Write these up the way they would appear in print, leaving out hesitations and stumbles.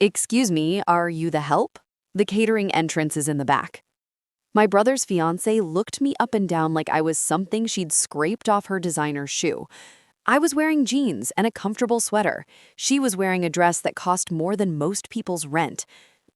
Excuse me, are you the help? The catering entrance is in the back. My brother's fiance looked me up and down like I was something she'd scraped off her designer shoe. I was wearing jeans and a comfortable sweater. She was wearing a dress that cost more than most people's rent.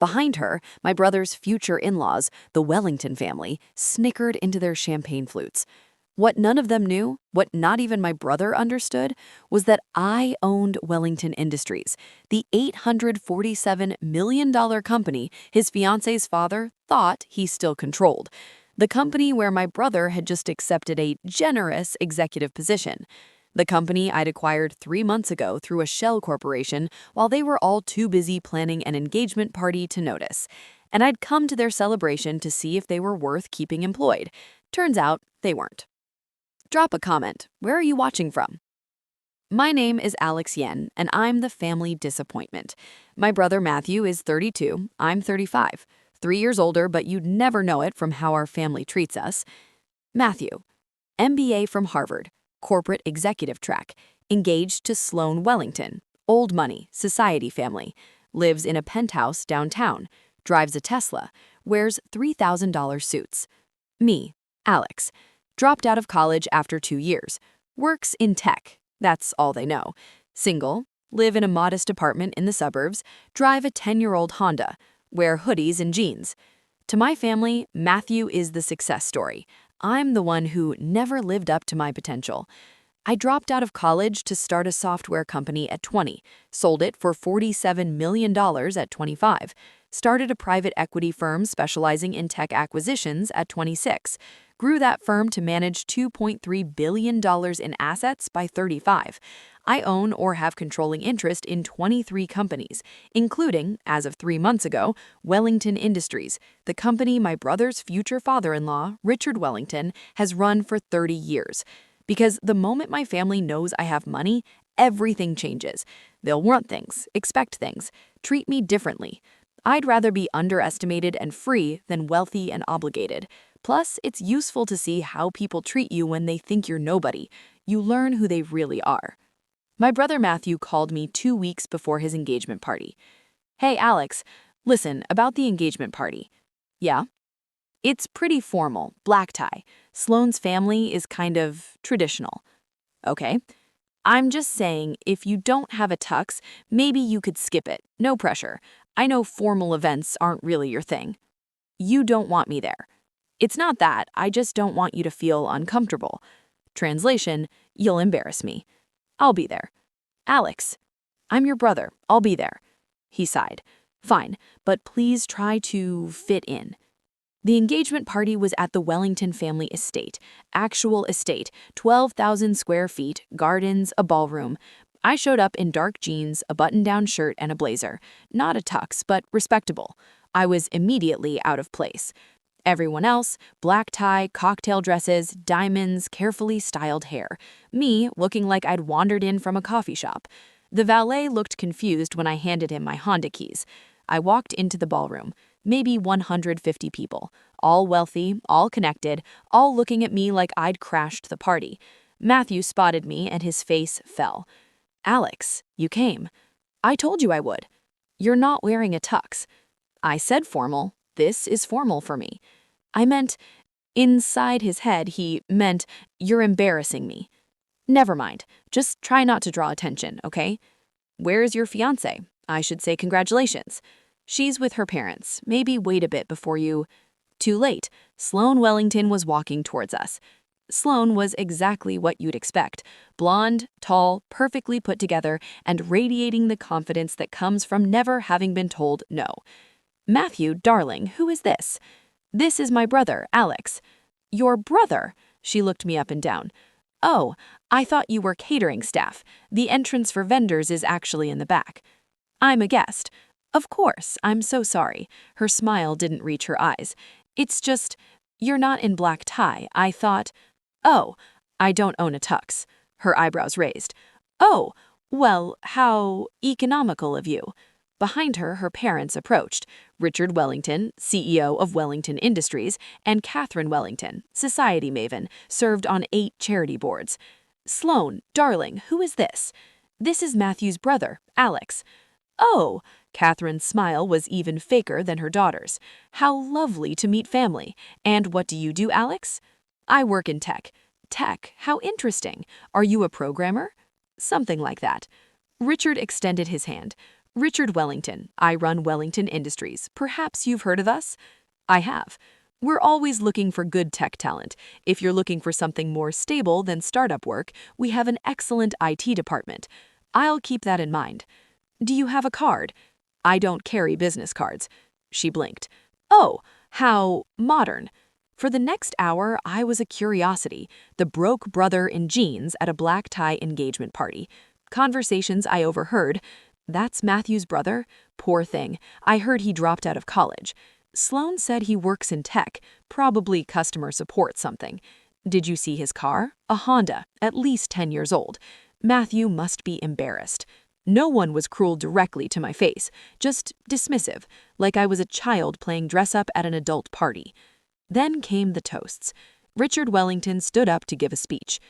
Behind her, my brother's future in-laws, the Wellington family, snickered into their champagne flutes. What none of them knew, what not even my brother understood, was that I owned Wellington Industries, the $847 million company his fiance's father thought he still controlled. The company where my brother had just accepted a generous executive position. The company I'd acquired 3 months ago through a shell corporation while they were all too busy planning an engagement party to notice. And I'd come to their celebration to see if they were worth keeping employed. Turns out they weren't. Drop a comment. Where are you watching from? My name is Alex Yen, and I'm the family disappointment. My brother Matthew is 32, I'm 35. 3 years older, but you'd never know it from how our family treats us. Matthew, MBA from Harvard, corporate executive track, engaged to Sloan Wellington, old money, society family, lives in a penthouse downtown, drives a Tesla, wears $3,000 suits. Me, Alex, dropped out of college after 2 years, works in tech, that's all they know, single, live in a modest apartment in the suburbs, drive a 10-year-old Honda, wear hoodies and jeans. To my family, Matthew is the success story. I'm the one who never lived up to my potential. I dropped out of college to start a software company at 20, sold it for $47 million at 25, started a private equity firm specializing in tech acquisitions at 26, grew that firm to manage $2.3 billion in assets by 35. I own or have controlling interest in 23 companies, including, as of 3 months ago, Wellington Industries, the company my brother's future father-in-law, Richard Wellington, has run for 30 years. Because the moment my family knows I have money, everything changes. They'll want things, expect things, treat me differently. I'd rather be underestimated and free than wealthy and obligated. Plus, it's useful to see how people treat you when they think you're nobody. You learn who they really are. My brother Matthew called me 2 weeks before his engagement party. Hey, Alex, listen, about the engagement party. Yeah? It's pretty formal, black tie. Sloane's family is kind of traditional. Okay. I'm just saying, if you don't have a tux, maybe you could skip it. No pressure. I know formal events aren't really your thing. You don't want me there. It's not that, I just don't want you to feel uncomfortable. Translation, you'll embarrass me. I'll be there. Alex, I'm your brother. I'll be there. He sighed. Fine, but please try to fit in. The engagement party was at the Wellington family estate. Actual estate, 12,000 square feet, gardens, a ballroom. I showed up in dark jeans, a button-down shirt, and a blazer. Not a tux, but respectable. I was immediately out of place. Everyone else, black tie, cocktail dresses, diamonds, carefully styled hair. Me, looking like I'd wandered in from a coffee shop. The valet looked confused when I handed him my Honda keys. I walked into the ballroom. Maybe 150 people. All wealthy, all connected, all looking at me like I'd crashed the party. Matthew spotted me and his face fell. Alex, you came. I told you I would. You're not wearing a tux. I said formal. This is formal for me. I meant, inside his head, he meant, you're embarrassing me. Never mind. Just try not to draw attention, okay? Where's your fiance? I should say congratulations. She's with her parents. Maybe wait a bit before you... Too late. Sloan Wellington was walking towards us. Sloan was exactly what you'd expect. Blonde, tall, perfectly put together, and radiating the confidence that comes from never having been told no. Matthew, darling, who is this? This is my brother, Alex. Your brother? She looked me up and down. Oh, I thought you were catering staff. The entrance for vendors is actually in the back. I'm a guest. Of course, I'm so sorry. Her smile didn't reach her eyes. It's just, you're not in black tie. I thought, oh, I don't own a tux. Her eyebrows raised. Oh, well, how economical of you. Behind her, her parents approached. Richard Wellington, CEO of Wellington Industries, and Catherine Wellington, society maven, served on 8 charity boards. Sloan, darling, who is this? This is Matthew's brother, Alex. Oh, Catherine's smile was even faker than her daughter's. How lovely to meet family. And what do you do, Alex? I work in tech. Tech? How interesting. Are you a programmer? Something like that. Richard extended his hand. Richard Wellington. I run Wellington Industries. Perhaps you've heard of us? I have. We're always looking for good tech talent. If you're looking for something more stable than startup work, we have an excellent IT department. I'll keep that in mind. Do you have a card? I don't carry business cards. She blinked. Oh, how modern. For the next hour, I was a curiosity, the broke brother in jeans at a black tie engagement party. Conversations I overheard. That's Matthew's brother? Poor thing. I heard he dropped out of college. Sloan said he works in tech, probably customer support something. Did you see his car? A Honda, at least 10 years old. Matthew must be embarrassed. No one was cruel directly to my face, just dismissive, like I was a child playing dress-up at an adult party. Then came the toasts. Richard Wellington stood up to give a speech.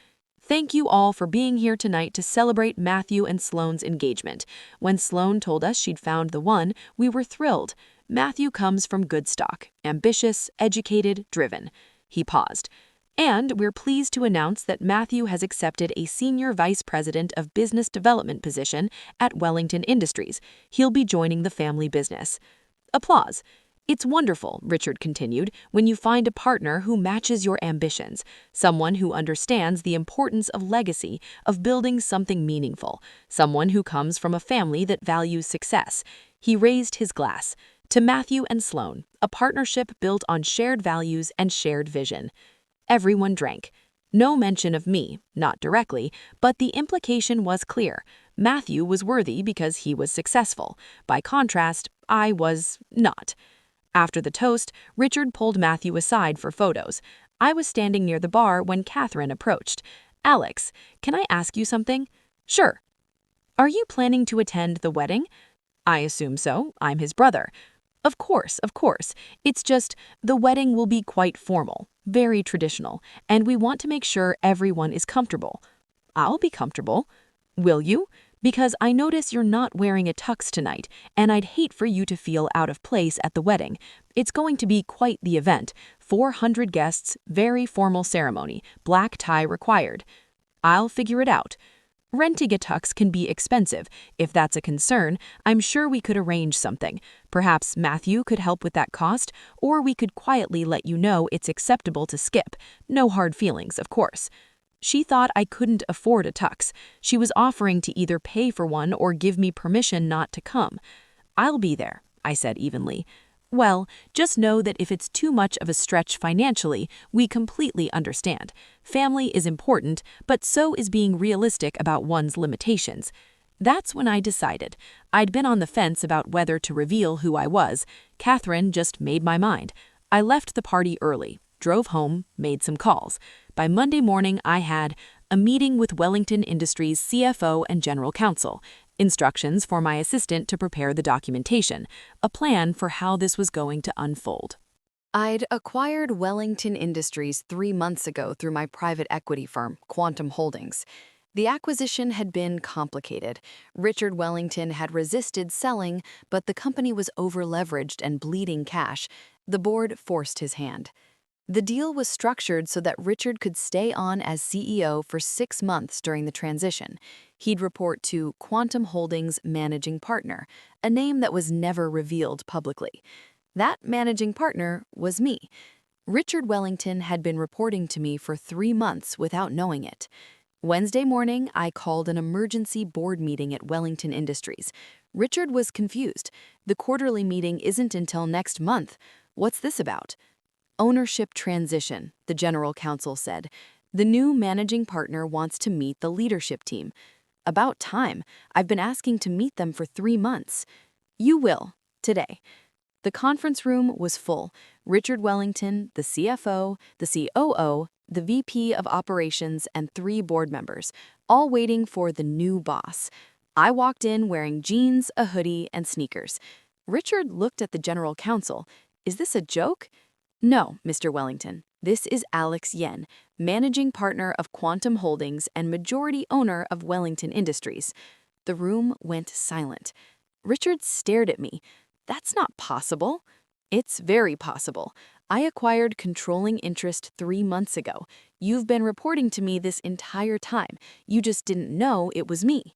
Thank you all for being here tonight to celebrate Matthew and Sloane's engagement. When Sloane told us she'd found the one, we were thrilled. Matthew comes from good stock, ambitious, educated, driven. He paused. And we're pleased to announce that Matthew has accepted a Senior Vice President of Business Development position at Wellington Industries. He'll be joining the family business. Applause. It's wonderful, Richard continued, when you find a partner who matches your ambitions, someone who understands the importance of legacy, of building something meaningful, someone who comes from a family that values success. He raised his glass. To Matthew and Sloane, a partnership built on shared values and shared vision. Everyone drank. No mention of me, not directly, but the implication was clear. Matthew was worthy because he was successful. By contrast, I was not. After the toast, Richard pulled Matthew aside for photos. I was standing near the bar when Catherine approached. Alex, can I ask you something? Sure. Are you planning to attend the wedding? I assume so. I'm his brother. Of course, of course. It's just, the wedding will be quite formal, very traditional, and we want to make sure everyone is comfortable. I'll be comfortable. Will you? Because I notice you're not wearing a tux tonight, and I'd hate for you to feel out of place at the wedding. It's going to be quite the event. 400 guests, very formal ceremony, black tie required. I'll figure it out. Renting a tux can be expensive. If that's a concern, I'm sure we could arrange something. Perhaps Matthew could help with that cost, or we could quietly let you know it's acceptable to skip. No hard feelings, of course. She thought I couldn't afford a tux. She was offering to either pay for one or give me permission not to come. I'll be there, I said evenly. Well, just know that if it's too much of a stretch financially, we completely understand. Family is important, but so is being realistic about one's limitations. That's when I decided. I'd been on the fence about whether to reveal who I was. Catherine just made my mind. I left the party early, drove home, made some calls. By Monday morning, I had a meeting with Wellington Industries CFO and General Counsel, instructions for my assistant to prepare the documentation, a plan for how this was going to unfold. I'd acquired Wellington Industries 3 months ago through my private equity firm, Quantum Holdings. The acquisition had been complicated. Richard Wellington had resisted selling, but the company was over-leveraged and bleeding cash. The board forced his hand. The deal was structured so that Richard could stay on as CEO for 6 months during the transition. He'd report to Quantum Holdings' managing partner, a name that was never revealed publicly. That managing partner was me. Richard Wellington had been reporting to me for 3 months without knowing it. Wednesday morning, I called an emergency board meeting at Wellington Industries. Richard was confused. The quarterly meeting isn't until next month. What's this about? Ownership transition, the general counsel said. The new managing partner wants to meet the leadership team. About time. I've been asking to meet them for 3 months. You will, today. The conference room was full. Richard Wellington, the CFO, the COO, the VP of Operations, and 3 board members, all waiting for the new boss. I walked in wearing jeans, a hoodie, and sneakers. Richard looked at the general counsel. Is this a joke? No, Mr. Wellington. This is Alex Yen, managing partner of Quantum Holdings and majority owner of Wellington Industries. The room went silent. Richard stared at me. That's not possible. It's very possible. I acquired controlling interest 3 months ago. You've been reporting to me this entire time. You just didn't know it was me.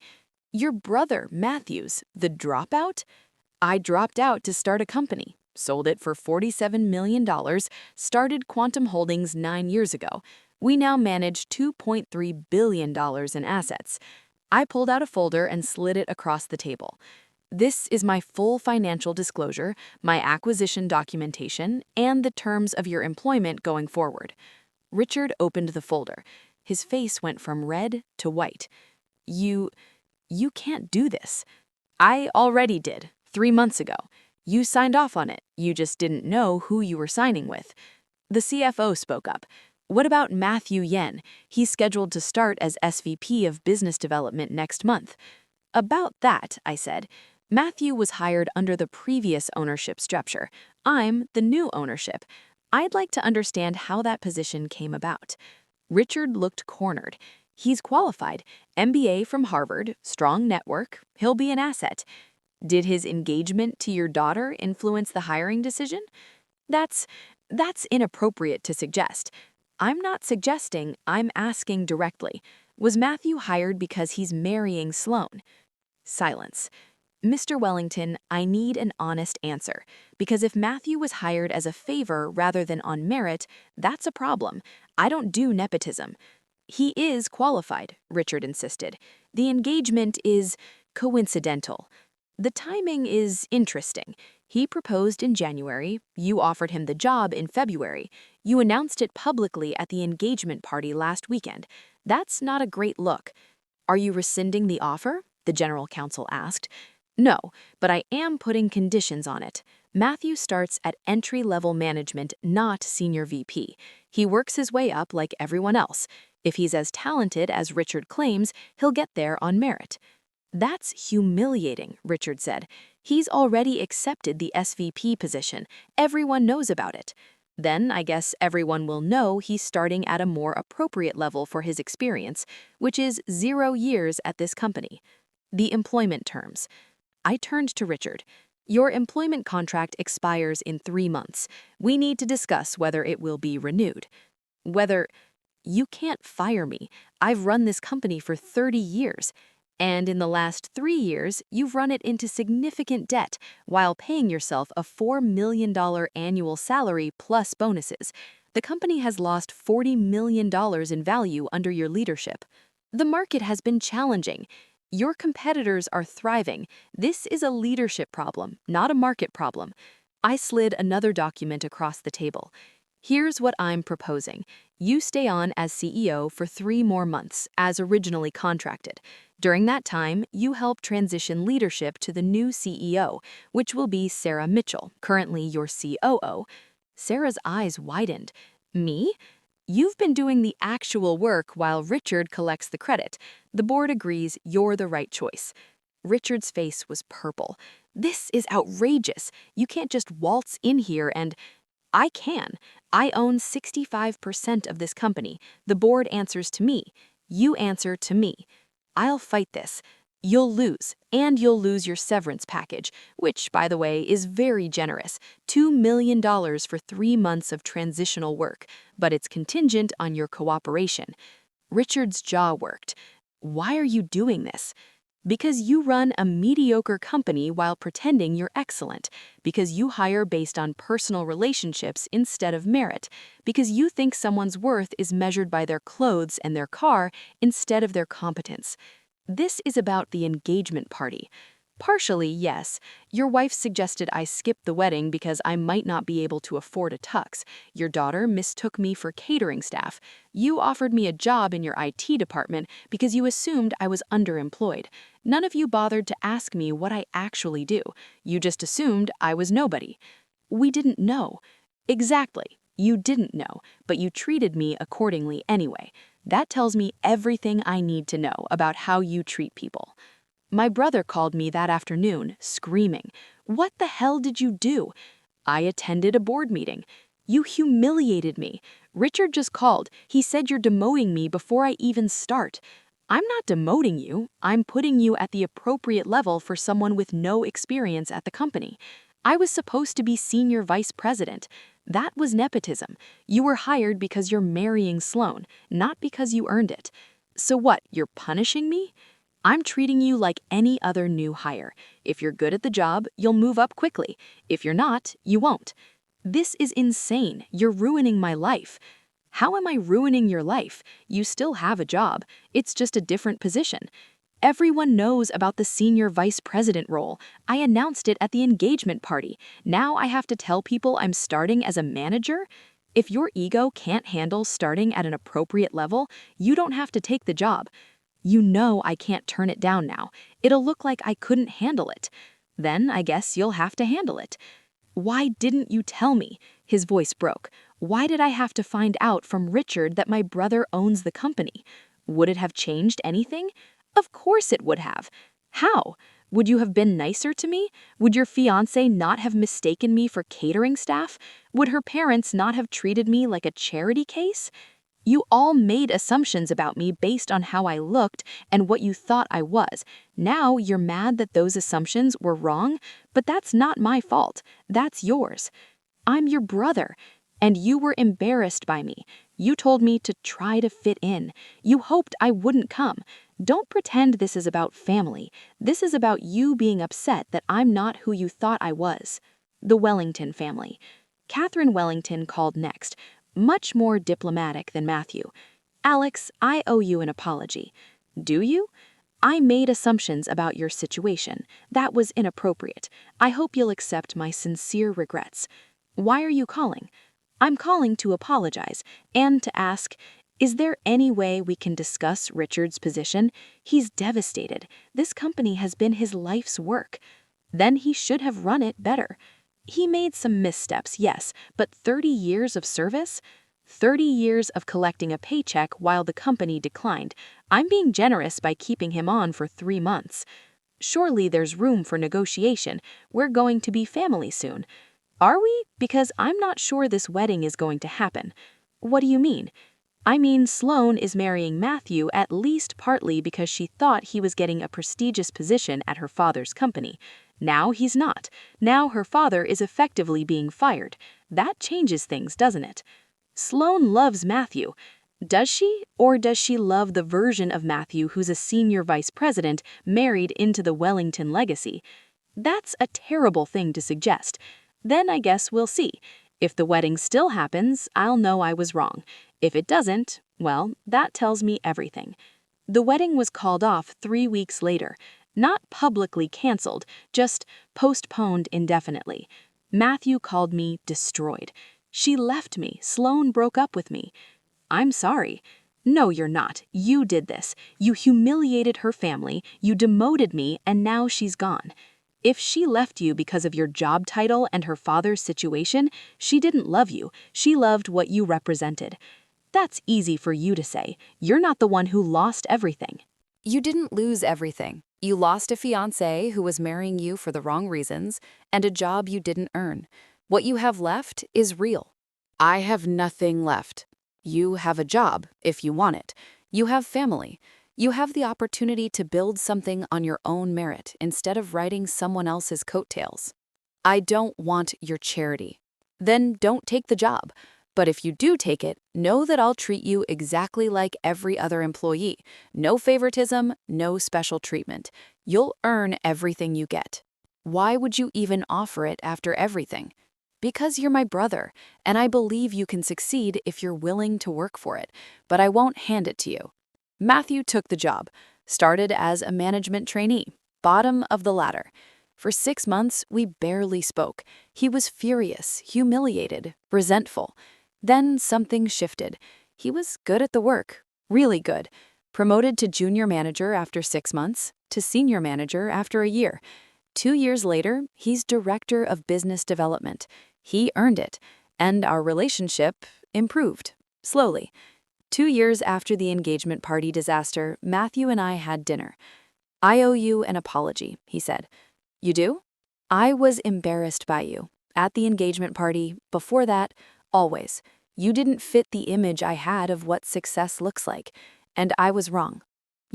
Your brother, Matthews, the dropout? I dropped out to start a company, sold it for $47 million, started Quantum Holdings 9 years ago. We now manage $2.3 billion in assets. I pulled out a folder and slid it across the table. This is my full financial disclosure, my acquisition documentation, and the terms of your employment going forward. Richard opened the folder. His face went from red to white. You can't do this. I already did, 3 months ago. You signed off on it. You just didn't know who you were signing with. The CFO spoke up. What about Matthew Yen? He's scheduled to start as SVP of Business Development next month. About that, I said. Matthew was hired under the previous ownership structure. I'm the new ownership. I'd like to understand how that position came about. Richard looked cornered. He's qualified, MBA from Harvard, strong network, he'll be an asset. Did his engagement to your daughter influence the hiring decision? That's inappropriate to suggest. I'm not suggesting, I'm asking directly. Was Matthew hired because he's marrying Sloan? Silence. Mr. Wellington, I need an honest answer, because if Matthew was hired as a favor rather than on merit, that's a problem. I don't do nepotism. He is qualified, Richard insisted. The engagement is coincidental. The timing is interesting. He proposed in January, you offered him the job in February. You announced it publicly at the engagement party last weekend. That's not a great look. Are you rescinding the offer? The general counsel asked. No, but I am putting conditions on it. Matthew starts at entry-level management, not senior VP. He works his way up like everyone else. If he's as talented as Richard claims, he'll get there on merit. That's humiliating, Richard said. He's already accepted the SVP position. Everyone knows about it. Then I guess everyone will know he's starting at a more appropriate level for his experience, which is 0 years at this company. The employment terms. I turned to Richard. Your employment contract expires in 3 months. We need to discuss whether it will be renewed. You can't fire me. I've run this company for 30 years. And in the last 3 years, you've run it into significant debt while paying yourself a $4 million annual salary plus bonuses. The company has lost $40 million in value under your leadership. The market has been challenging. Your competitors are thriving. This is a leadership problem, not a market problem. I slid another document across the table. Here's what I'm proposing. You stay on as CEO for 3 more months, as originally contracted. During that time, you help transition leadership to the new CEO, which will be Sarah Mitchell, currently your COO. Sarah's eyes widened. Me? You've been doing the actual work while Richard collects the credit. The board agrees you're the right choice. Richard's face was purple. This is outrageous. You can't just waltz in here and... I can. I own 65% of this company. The board answers to me. You answer to me. I'll fight this. You'll lose, and you'll lose your severance package, which, by the way, is very generous, $2 million for 3 months of transitional work, but it's contingent on your cooperation. Richard's jaw worked. Why are you doing this? Because you run a mediocre company while pretending you're excellent, because you hire based on personal relationships instead of merit, because you think someone's worth is measured by their clothes and their car instead of their competence. This is about the engagement party. Partially, yes. Your wife suggested I skip the wedding because I might not be able to afford a tux. Your daughter mistook me for catering staff. You offered me a job in your IT department because you assumed I was underemployed. None of you bothered to ask me what I actually do. You just assumed I was nobody. We didn't know. Exactly. You didn't know, but you treated me accordingly anyway. That tells me everything I need to know about how you treat people. My brother called me that afternoon, screaming, "What the hell did you do?" I attended a board meeting. You humiliated me. Richard just called. He said you're demoting me before I even start. I'm not demoting you. I'm putting you at the appropriate level for someone with no experience at the company. I was supposed to be senior vice president. That was nepotism. You were hired because you're marrying Sloan, not because you earned it. So what, you're punishing me? I'm treating you like any other new hire. If you're good at the job, you'll move up quickly. If you're not, you won't. This is insane. You're ruining my life. How am I ruining your life? You still have a job. It's just a different position. Everyone knows about the senior vice president role. I announced it at the engagement party. Now I have to tell people I'm starting as a manager? If your ego can't handle starting at an appropriate level, you don't have to take the job. You know I can't turn it down now. It'll look like I couldn't handle it. Then I guess you'll have to handle it. Why didn't you tell me? His voice broke. Why did I have to find out from Richard that my brother owns the company? Would it have changed anything? Of course it would have. How? Would you have been nicer to me? Would your fiancé not have mistaken me for catering staff? Would her parents not have treated me like a charity case? You all made assumptions about me based on how I looked and what you thought I was. Now you're mad that those assumptions were wrong, but that's not my fault. That's yours. I'm your brother, and you were embarrassed by me. You told me to try to fit in. You hoped I wouldn't come. Don't pretend this is about family. This is about you being upset that I'm not who you thought I was. The Wellington family. Catherine Wellington called next, much more diplomatic than Matthew. Alex, I owe you an apology. Do you? I made assumptions about your situation. That was inappropriate. I hope you'll accept my sincere regrets. Why are you calling? I'm calling to apologize and to ask, is there any way we can discuss Richard's position? He's devastated. This company has been his life's work. Then he should have run it better. He made some missteps, yes, but 30 years of service? 30 years of collecting a paycheck while the company declined. I'm being generous by keeping him on for 3 months. Surely there's room for negotiation. We're going to be family soon. Are we? Because I'm not sure this wedding is going to happen. What do you mean? I mean, Sloan is marrying Matthew at least partly because she thought he was getting a prestigious position at her father's company. Now he's not. Now her father is effectively being fired. That changes things, doesn't it? Sloan loves Matthew. Does she? Or does she love the version of Matthew who's a senior vice president married into the Wellington legacy? That's a terrible thing to suggest. Then I guess we'll see. If the wedding still happens, I'll know I was wrong. If it doesn't, well, that tells me everything. The wedding was called off 3 weeks later. Not publicly canceled, just postponed indefinitely. Matthew called me destroyed. She left me. Sloan broke up with me. I'm sorry. No, you're not. You did this. You humiliated her family, you demoted me, and now she's gone. If she left you because of your job title and her father's situation, she didn't love you. She loved what you represented. That's easy for you to say. You're not the one who lost everything. You didn't lose everything. You lost a fiancé who was marrying you for the wrong reasons and a job you didn't earn. What you have left is real. I have nothing left. You have a job, if you want it. You have family. You have the opportunity to build something on your own merit instead of riding someone else's coattails. I don't want your charity. Then don't take the job. But if you do take it, know that I'll treat you exactly like every other employee. No favoritism, no special treatment. You'll earn everything you get. Why would you even offer it after everything? Because you're my brother, and I believe you can succeed if you're willing to work for it, but I won't hand it to you. Matthew took the job, started as a management trainee, bottom of the ladder. For 6 months, we barely spoke. He was furious, humiliated, resentful. Then something shifted. He was good at the work, really good. Promoted to junior manager after 6 months, to senior manager after a year. 2 years later, he's director of business development. He earned it, and our relationship improved, slowly. 2 years after the engagement party disaster, Matthew and I had dinner. I owe you an apology, he said. You do? I was embarrassed by you. At the engagement party, before that, always. You didn't fit the image I had of what success looks like, and I was wrong.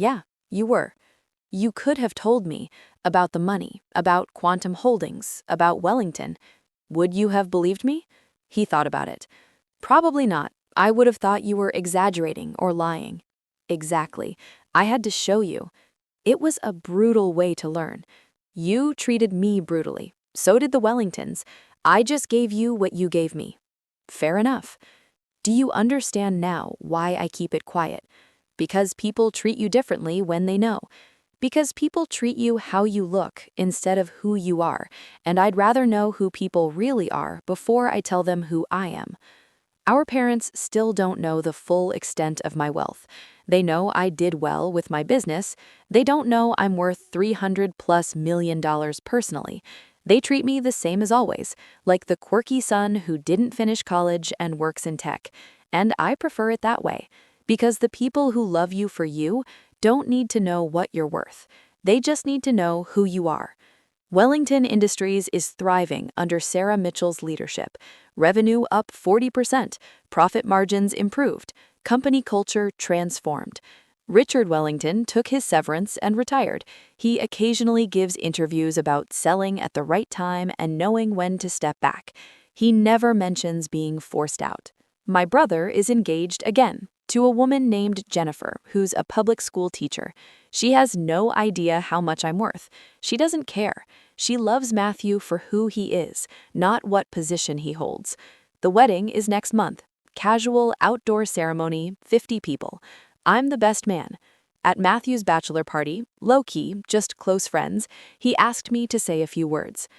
Yeah, you were. You could have told me about the money, about Quantum Holdings, about Wellington. Would you have believed me? He thought about it. Probably not. I would have thought you were exaggerating or lying. Exactly. I had to show you. It was a brutal way to learn. You treated me brutally. So did the Wellingtons. I just gave you what you gave me. Fair enough. Do you understand now why I keep it quiet? Because people treat you differently when they know. Because people treat you how you look instead of who you are, and I'd rather know who people really are before I tell them who I am. Our parents still don't know the full extent of my wealth. They know I did well with my business. They don't know I'm worth $300+ million personally. They treat me the same as always, like the quirky son who didn't finish college and works in tech. And I prefer it that way, because the people who love you for you don't need to know what you're worth. They just need to know who you are. Wellington Industries is thriving under Sarah Mitchell's leadership. Revenue up 40%, profit margins improved, company culture transformed. Richard Wellington took his severance and retired. He occasionally gives interviews about selling at the right time and knowing when to step back. He never mentions being forced out. My brother is engaged again to a woman named Jennifer, who's a public school teacher. She has no idea how much I'm worth. She doesn't care. She loves Matthew for who he is, not what position he holds. The wedding is next month. Casual outdoor ceremony, 50 people. I'm the best man. At Matthew's bachelor party, low-key, just close friends, he asked me to say a few words.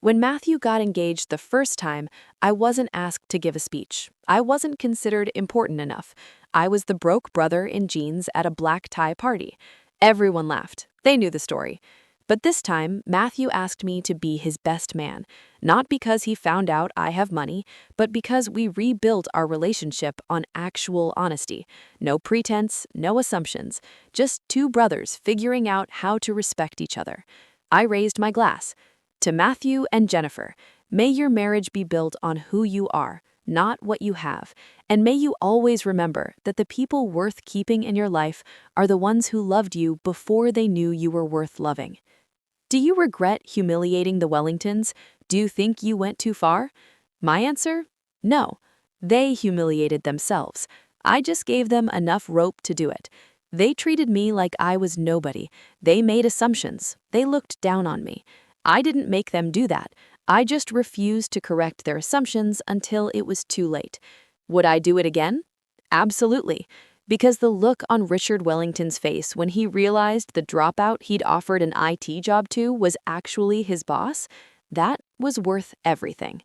When Matthew got engaged the first time, I wasn't asked to give a speech. I wasn't considered important enough. I was the broke brother in jeans at a black tie party. Everyone laughed. They knew the story. But this time, Matthew asked me to be his best man, not because he found out I have money, but because we rebuilt our relationship on actual honesty. No pretense, no assumptions, just two brothers figuring out how to respect each other. I raised my glass. To Matthew and Jennifer, may your marriage be built on who you are, not what you have, and may you always remember that the people worth keeping in your life are the ones who loved you before they knew you were worth loving. Do you regret humiliating the Wellingtons? Do you think you went too far? My answer? No. They humiliated themselves. I just gave them enough rope to do it. They treated me like I was nobody. They made assumptions. They looked down on me. I didn't make them do that. I just refused to correct their assumptions until it was too late. Would I do it again? Absolutely. Because the look on Richard Wellington's face when he realized the dropout he'd offered an IT job to was actually his boss, that was worth everything.